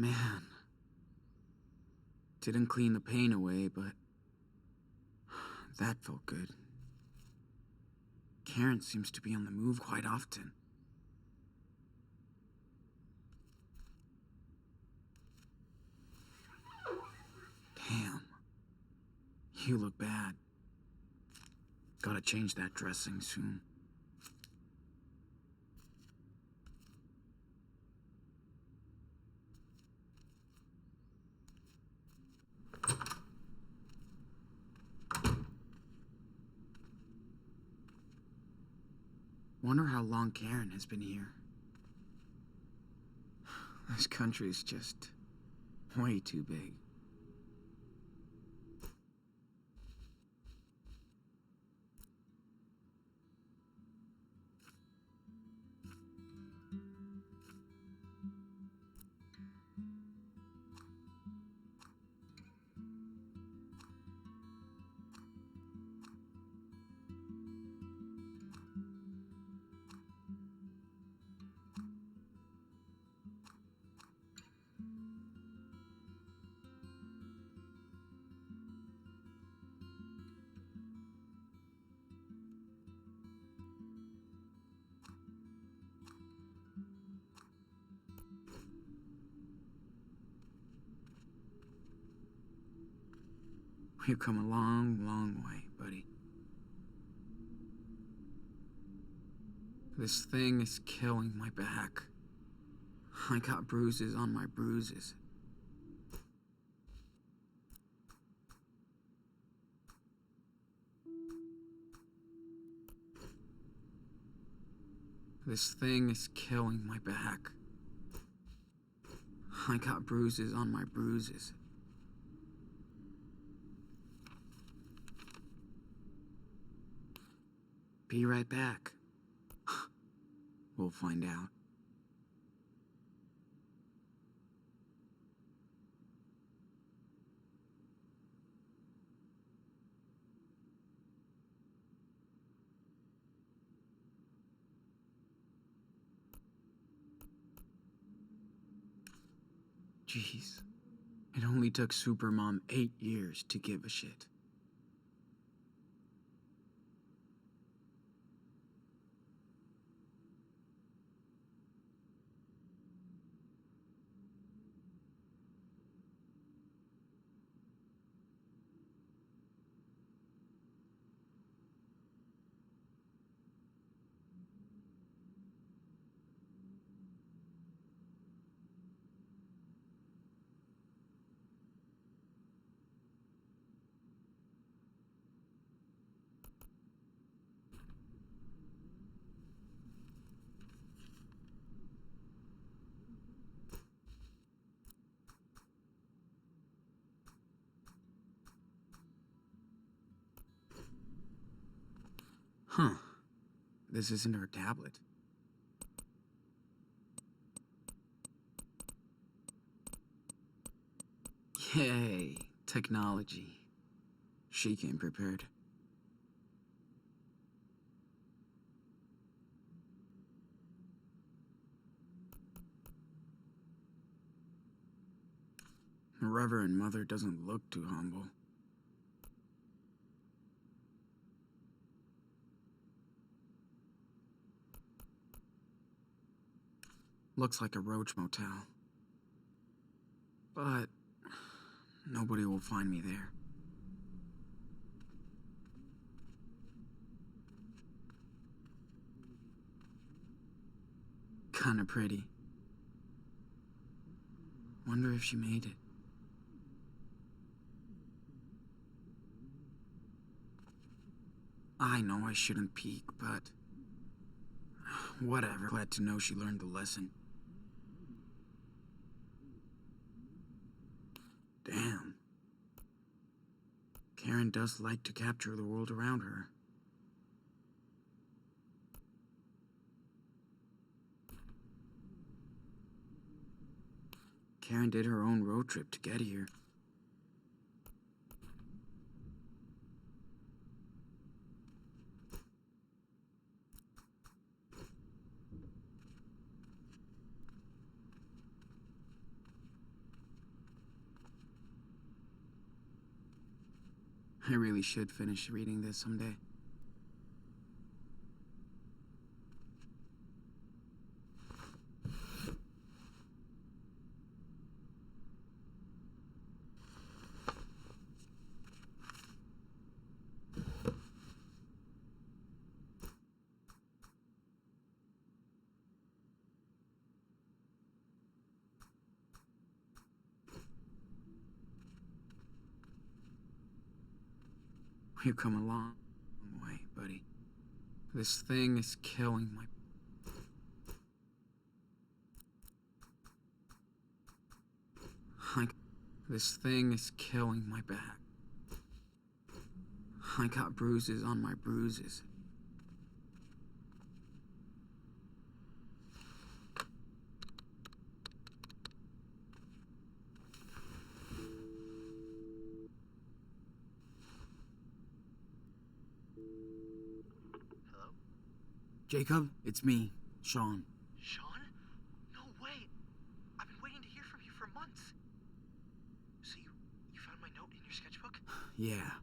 Man. Didn't clean the pain away, but that felt good. Karen seems to be on the move quite often. Damn. You look bad. Gotta change that dressing soon. Wonder how long Karen has been here. This country's just way too big. We've come a long, long way, buddy. This thing is killing my back. I got bruises on my bruises. This thing is killing my back. I got bruises on my bruises. Be right back. We'll find out. Jeez. It only took Supermom 8 years to give a shit. Huh. This isn't her tablet. Yay, technology. She came prepared. Reverend Mother doesn't look too humble. Looks like a roach motel. But nobody will find me there. Kinda pretty. Wonder if she made it. I know I shouldn't peek, but whatever. Glad to know she learned the lesson. Damn. Karen does like to capture the world around her. Karen did her own road trip to get here. I really should finish reading this someday. We've come a long way, buddy. This thing is killing my... This thing is killing my back. I got bruises on my bruises. Hello? Jacob, it's me, Sean. Sean? No way! I've been waiting to hear from you for months. So you found my note in your sketchbook? Yeah,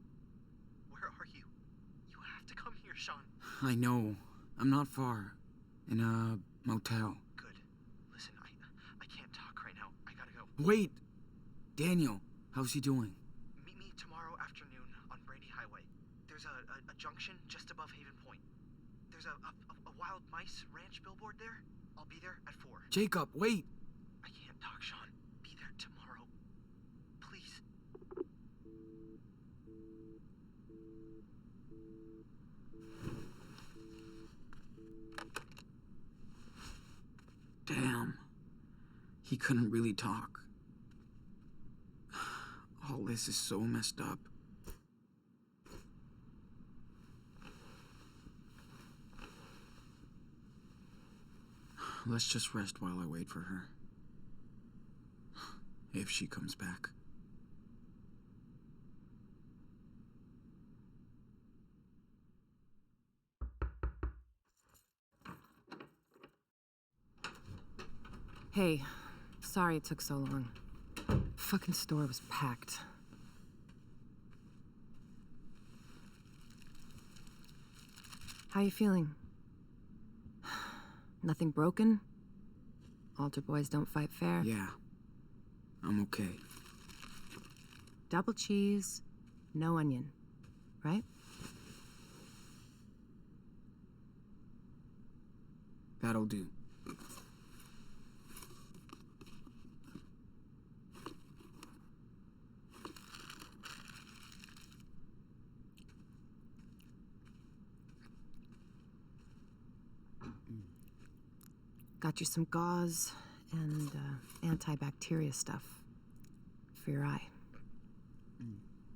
Where are you? You have to come here, Sean. I know. I'm not far. In a motel. Good. Listen, I can't talk right now. I gotta go. Wait! Daniel, how's he doing? Meet me tomorrow afternoon on Brady Highway. There's a junction just above Haven Point. There's a wild mice ranch billboard there. I'll be there at 4. Jacob, wait! I can't talk, Sean. Be there tomorrow. Please. Damn. He couldn't really talk. All this is so messed up. Let's just rest while I wait for her. If she comes back. Hey, sorry it took so long. Fucking store was packed. How you feeling? Nothing broken? Altar boys don't fight fair? Yeah, I'm okay. Double cheese, no onion, right? That'll do. Got you some gauze and antibacteria stuff for your eye.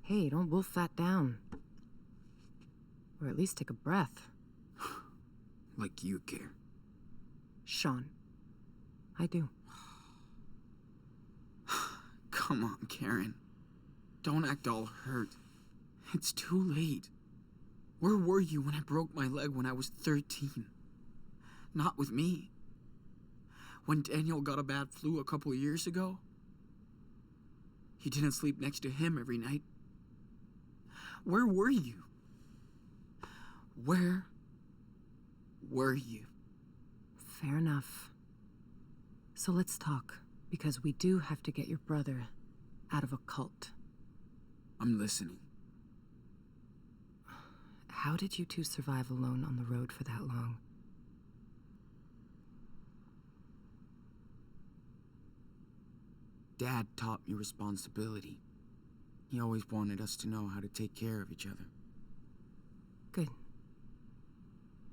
Hey, don't wolf that down. Or at least take a breath. Like you care. Sean, I do. Come on, Karen. Don't act all hurt. It's too late. Where were you when I broke my leg when I was 13? Not with me. When Daniel got a bad flu a couple years ago, you didn't sleep next to him every night. Where were you? Where were you? Fair enough. So let's talk, because we do have to get your brother out of a cult. I'm listening. How did you two survive alone on the road for that long? Dad taught me responsibility. He always wanted us to know how to take care of each other. Good.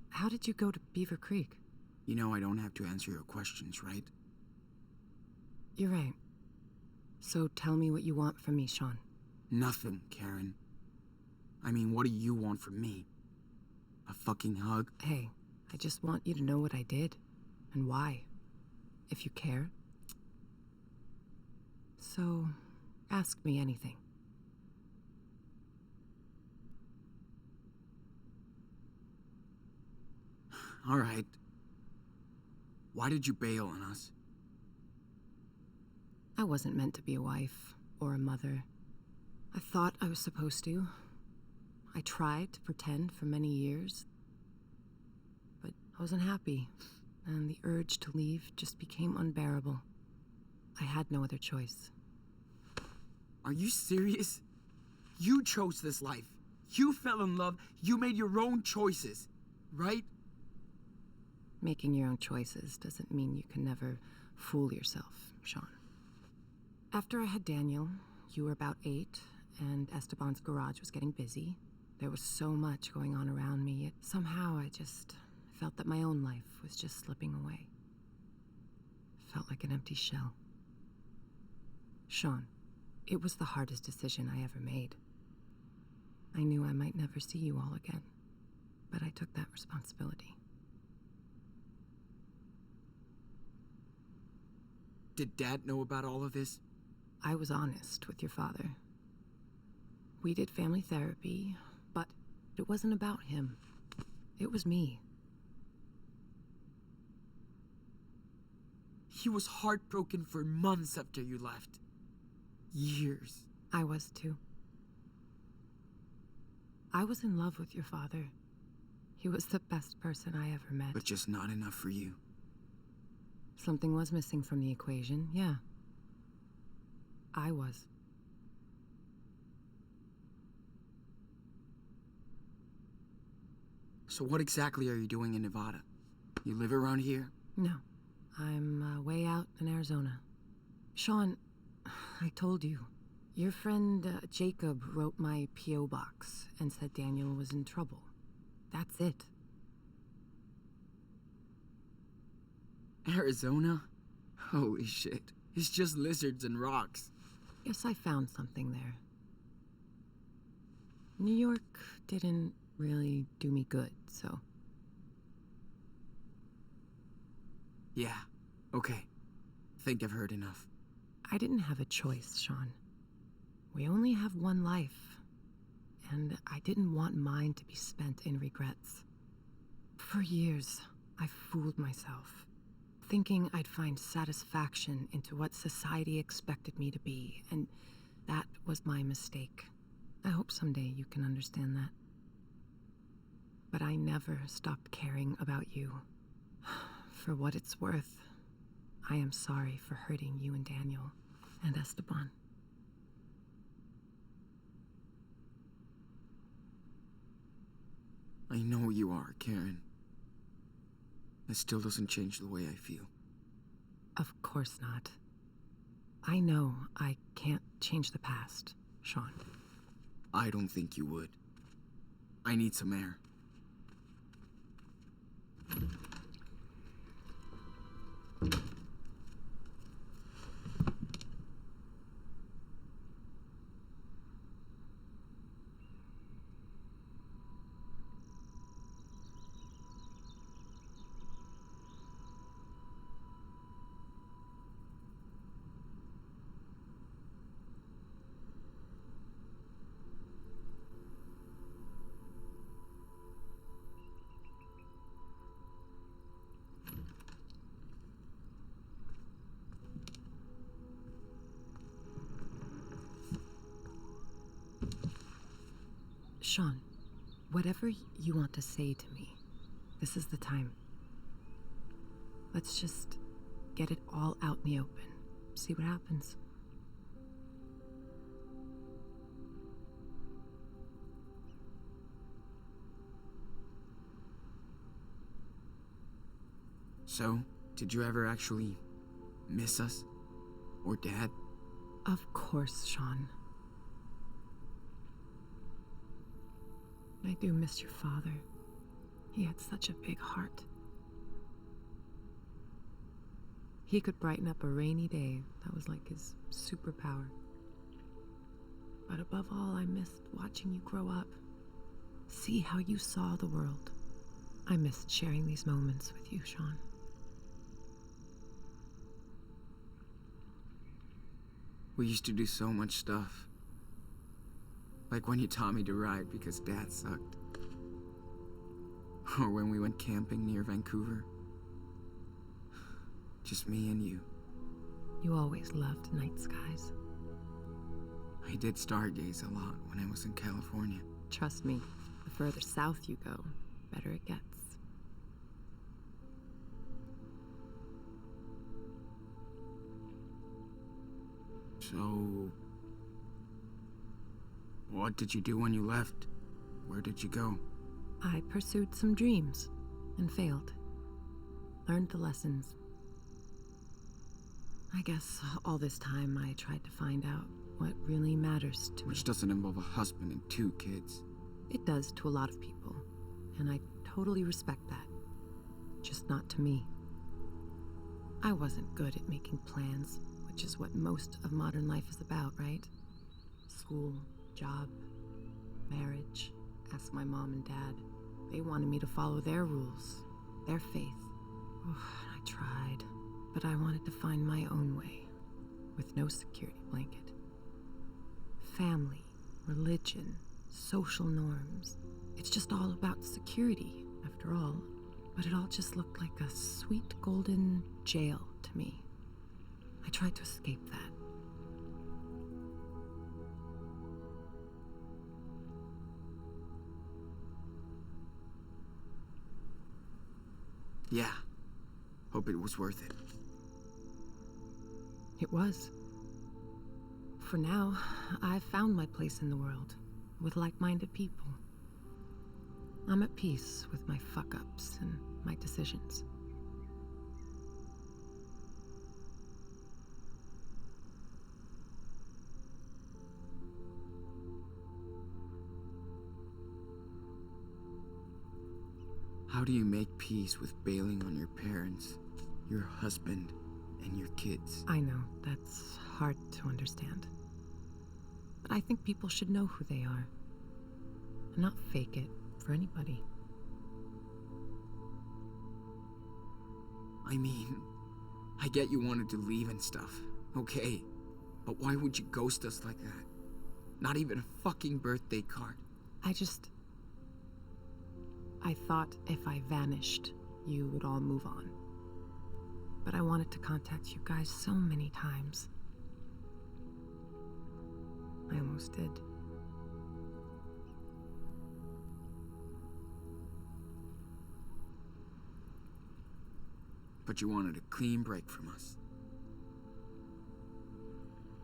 How did you go to Beaver Creek? You know I don't have to answer your questions, right? You're right. So tell me what you want from me, Sean. Nothing, Karen. I mean, what do you want from me? A fucking hug? Hey, I just want you to know what I did and why, if you care. So, ask me anything. All right. Why did you bail on us? I wasn't meant to be a wife or a mother. I thought I was supposed to, I tried to pretend for many years, but I wasn't happy, and the urge to leave just became unbearable. I had no other choice. Are you serious? You chose this life. You fell in love. You made your own choices, right? Making your own choices doesn't mean you can never fool yourself, Sean. After I had Daniel, you were about 8, and Esteban's garage was getting busy. There was so much going on around me, yet somehow I just felt that my own life was just slipping away. Felt like an empty shell. Sean, it was the hardest decision I ever made. I knew I might never see you all again, but I took that responsibility. Did Dad know about all of this? I was honest with your father. We did family therapy, but it wasn't about him. It was me. He was heartbroken for months after you left. Years. I was too. I was in love with your father. He was the best person I ever met. But just not enough for you. Something was missing from the equation, yeah. I was. So what exactly are you doing in Nevada? You live around here? No, I'm way out in Arizona. Sean, I told you. Your friend Jacob wrote my P.O. box and said Daniel was in trouble. That's it. Arizona? Holy shit. It's just lizards and rocks. Guess I found something there. New York didn't really do me good, so... Yeah, okay. Think I've heard enough. I didn't have a choice, Sean. We only have one life, and I didn't want mine to be spent in regrets. For years, I fooled myself, thinking I'd find satisfaction into what society expected me to be, and that was my mistake. I hope someday you can understand that. But I never stopped caring about you. For what it's worth, I am sorry for hurting you and Daniel and Esteban. I know you are, Karen. It still doesn't change the way I feel. Of course not. I know I can't change the past, Sean. I don't think you would. I need some air. Sean, whatever you want to say to me, this is the time. Let's just get it all out in the open. See what happens. So, did you ever actually miss us? Or Dad? Of course, Sean. I do miss your father. He had such a big heart. He could brighten up a rainy day. That was like his superpower. But above all, I missed watching you grow up. See how you saw the world. I missed sharing these moments with you, Sean. We used to do so much stuff. Like when you taught me to ride because Dad sucked. Or when we went camping near Vancouver. Just me and you. You always loved night skies. I did stargaze a lot when I was in California. Trust me, the further south you go, better it gets. So, what did you do when you left? Where did you go? I pursued some dreams and failed. Learned the lessons. I guess all this time I tried to find out what really matters to me. Which doesn't involve a husband and 2 kids. It does to a lot of people, and I totally respect that. Just not to me. I wasn't good at making plans, which is what most of modern life is about, right? School, job, marriage. Ask my mom and dad. They wanted me to follow their rules, their faith. Oh, I tried, but I wanted to find my own way, with no security blanket. Family, religion, social norms. It's just all about security, after all. But it all just looked like a sweet golden jail to me. I tried to escape that. Yeah. Hope it was worth it. It was. For now, I've found my place in the world, with like-minded people. I'm at peace with my fuck-ups and my decisions. How do you make peace with bailing on your parents, your husband, and your kids? I know, that's hard to understand. But I think people should know who they are, and not fake it for anybody. I mean, I get you wanted to leave and stuff, okay. But why would you ghost us like that? Not even a fucking birthday card. I thought if I vanished, you would all move on. But I wanted to contact you guys so many times. I almost did. But you wanted a clean break from us.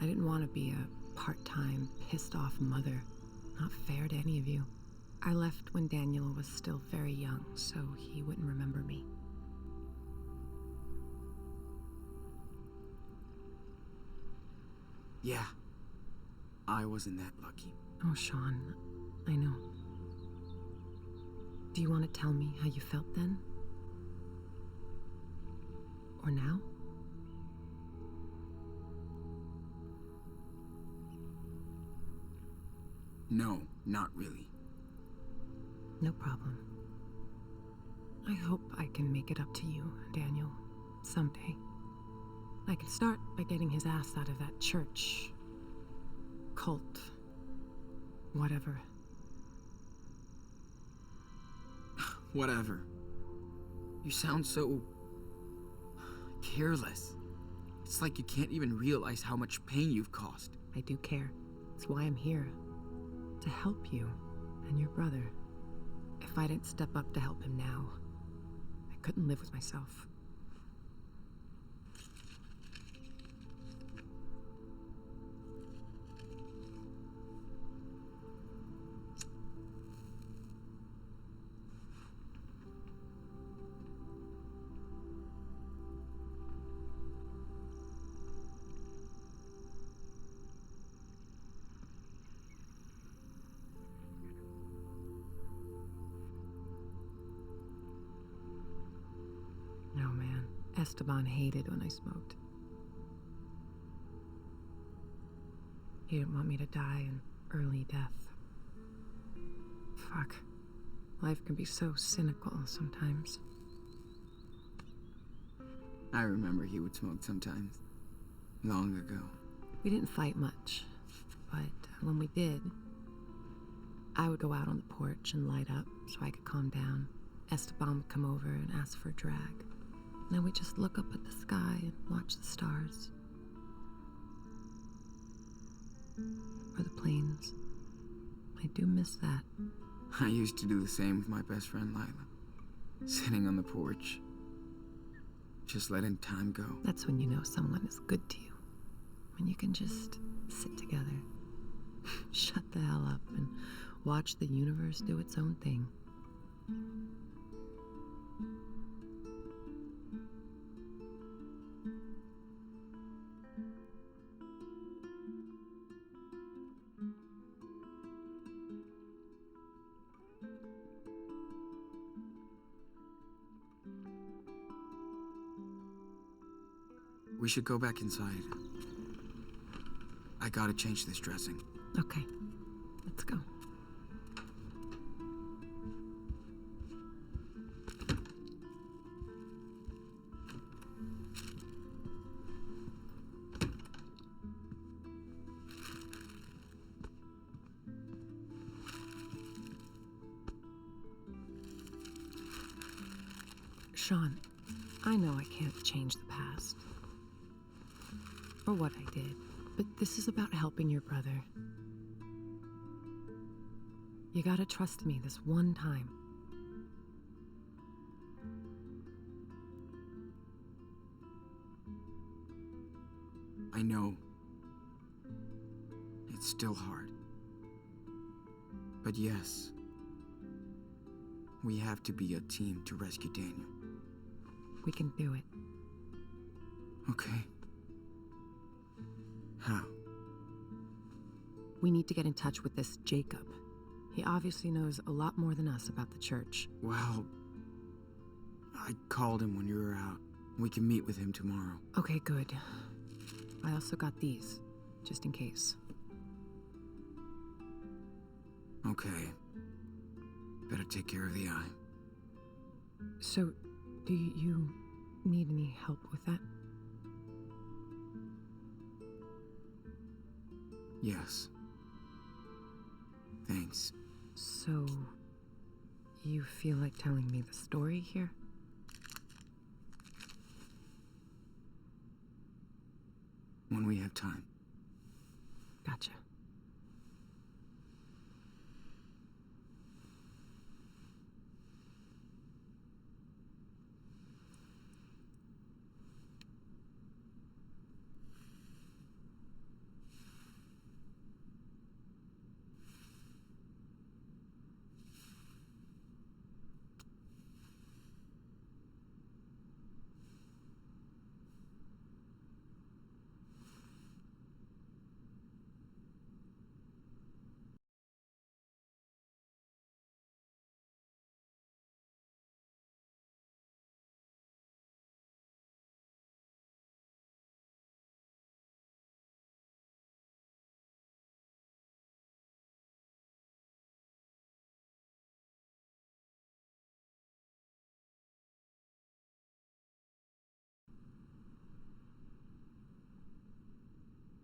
I didn't want to be a part-time, pissed-off mother. Not fair to any of you. I left when Daniel was still very young, so he wouldn't remember me. Yeah. I wasn't that lucky. Oh, Sean, I know. Do you want to tell me how you felt then? Or now? No, not really. No problem. I hope I can make it up to you, Daniel, someday. I can start by getting his ass out of that church, cult, whatever. Whatever. You sound so careless. It's like you can't even realize how much pain you've caused. I do care. That's why I'm here. To help you and your brother. If I didn't step up to help him now, I couldn't live with myself. No, man. Esteban hated when I smoked. He didn't want me to die an early death. Fuck. Life can be so cynical sometimes. I remember he would smoke sometimes. Long ago. We didn't fight much, but when we did, I would go out on the porch and light up so I could calm down. Esteban would come over and ask for a drag. And then we'd just look up at the sky and watch the stars. Or the planes. My I do miss that. I used to do the same with my best friend Lila. Sitting on the porch. Just letting time go. That's when you know someone is good to you. When you can just sit together, shut the hell up, and watch the universe do its own thing. We should go back inside. I gotta change this dressing. Okay, let's go. Sean, I know I can't change the past. Or what I did, but this is about helping your brother. You gotta trust me this one time. I know. It's still hard. But yes, we have to be a team to rescue Daniel. We can do it. Okay. How? We need to get in touch with this Jacob. He obviously knows a lot more than us about the church. Well, I called him when you were out. We can meet with him tomorrow. Okay, good. I also got these, just in case. Okay. Better take care of the eye. So, do you need any help with that? Yes. Thanks. So, you feel like telling me the story here? When we have time. Gotcha.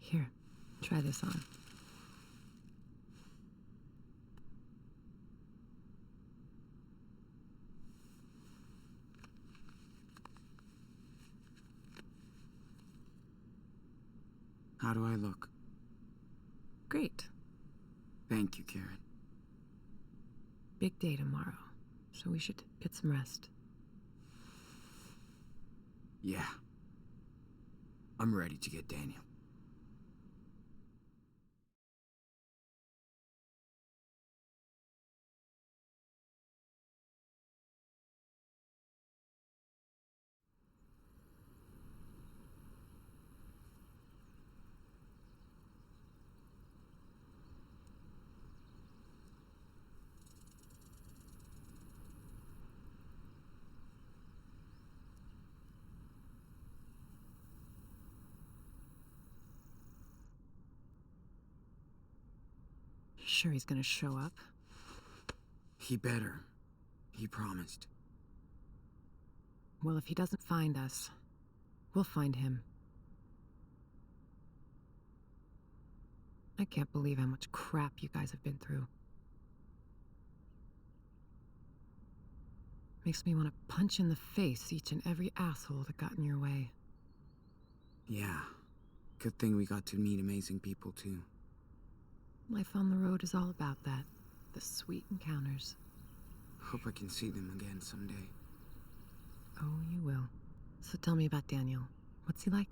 Here, try this on. How do I look? Great. Thank you, Karen. Big day tomorrow, so we should get some rest. Yeah. I'm ready to get Daniel. Sure he's gonna show up? He better. He promised. Well, if he doesn't find us, we'll find him. I can't believe how much crap you guys have been through. Makes me want to punch in the face each and every asshole that got in your way. Yeah. Good thing we got to meet amazing people, too. Life on the road is all about that. The sweet encounters. Hope I can see them again someday. Oh, you will. So tell me about Daniel. What's he like?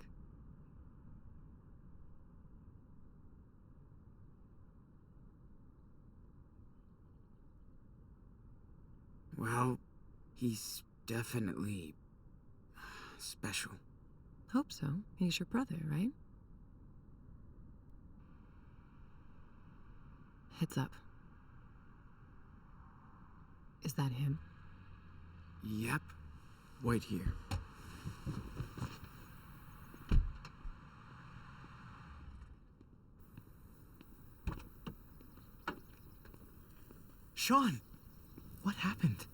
Well, he's definitely special. Hope so. He's your brother, right? Heads up. Is that him? Yep. Wait here. Sean! What happened?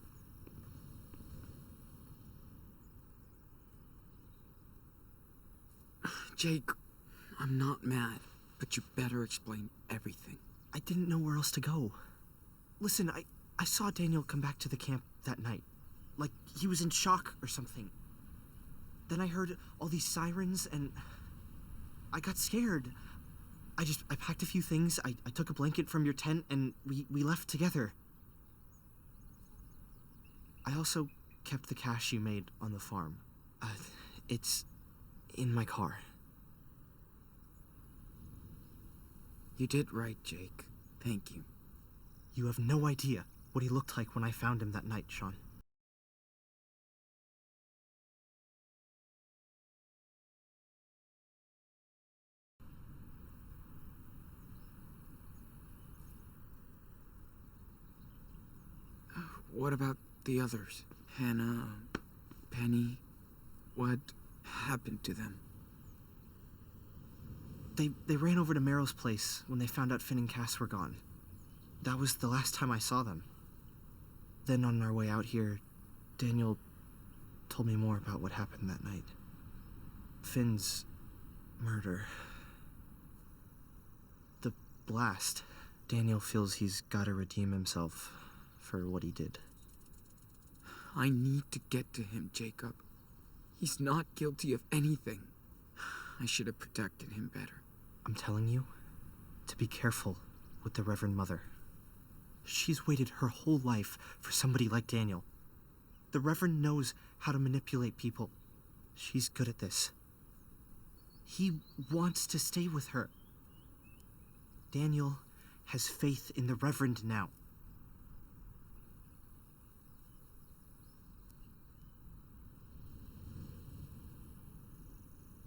Jake, I'm not mad, but you better explain everything. I didn't know where else to go. Listen, I saw Daniel come back to the camp that night. Like he was in shock or something. Then I heard all these sirens and I got scared. I packed a few things, I took a blanket from your tent and we left together. I also kept the cash you made on the farm. It's in my car. You did right, Jake. Thank you. You have no idea what he looked like when I found him that night, Sean. What about the others? Hannah, Penny, what happened to them? They ran over to Meryl's place when they found out Finn and Cass were gone. That was the last time I saw them. Then on our way out here, Daniel told me more about what happened that night. Finn's murder. The blast. Daniel feels he's gotta redeem himself for what he did. I need to get to him, Jacob. He's not guilty of anything. I should have protected him better. I'm telling you to be careful with the Reverend Mother. She's waited her whole life for somebody like Daniel. The Reverend knows how to manipulate people. She's good at this. He wants to stay with her. Daniel has faith in the Reverend now.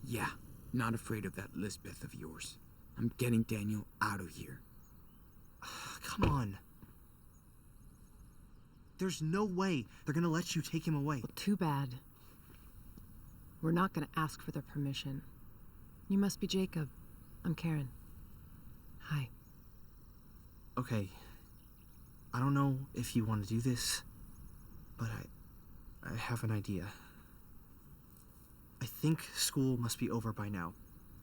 Yeah, not afraid of that Lisbeth of yours. I'm getting Daniel out of here. Come on. There's no way they're gonna let you take him away. Well, too bad. We're not gonna ask for their permission. You must be Jacob. I'm Karen. Hi. Okay. I don't know if you want to do this, but I have an idea. I think school must be over by now,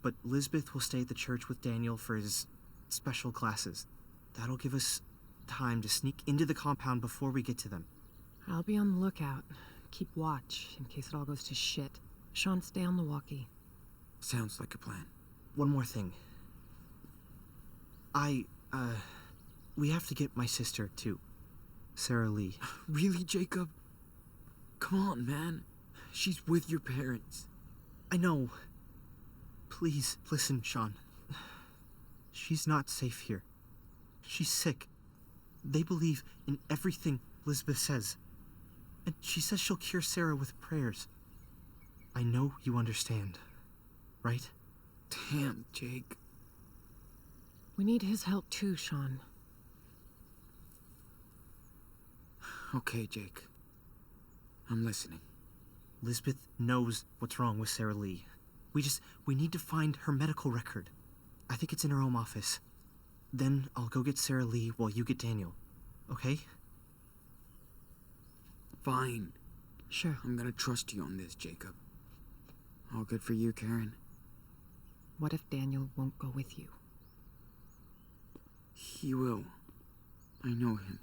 but Lisbeth will stay at the church with Daniel for his special classes. That'll give us time to sneak into the compound before we get to them. I'll be on the lookout. Keep watch in case it all goes to shit. Sean, stay on the walkie. Sounds like a plan. One more thing. We have to get my sister, too. Sarah Lee. Really, Jacob? Come on, man. She's with your parents. I know. Please, listen, Sean. She's not safe here. She's sick. They believe in everything Lisbeth says. And she says she'll cure Sarah with prayers. I know you understand, right? Damn, Jake. We need his help too, Sean. Okay, Jake. I'm listening. Lisbeth knows what's wrong with Sarah Lee. We need to find her medical record. I think it's in her home office. Then I'll go get Sarah Lee while you get Daniel. Okay? Fine. Sure. I'm gonna trust you on this, Jacob. All good for you, Karen. What if Daniel won't go with you? He will. I know him.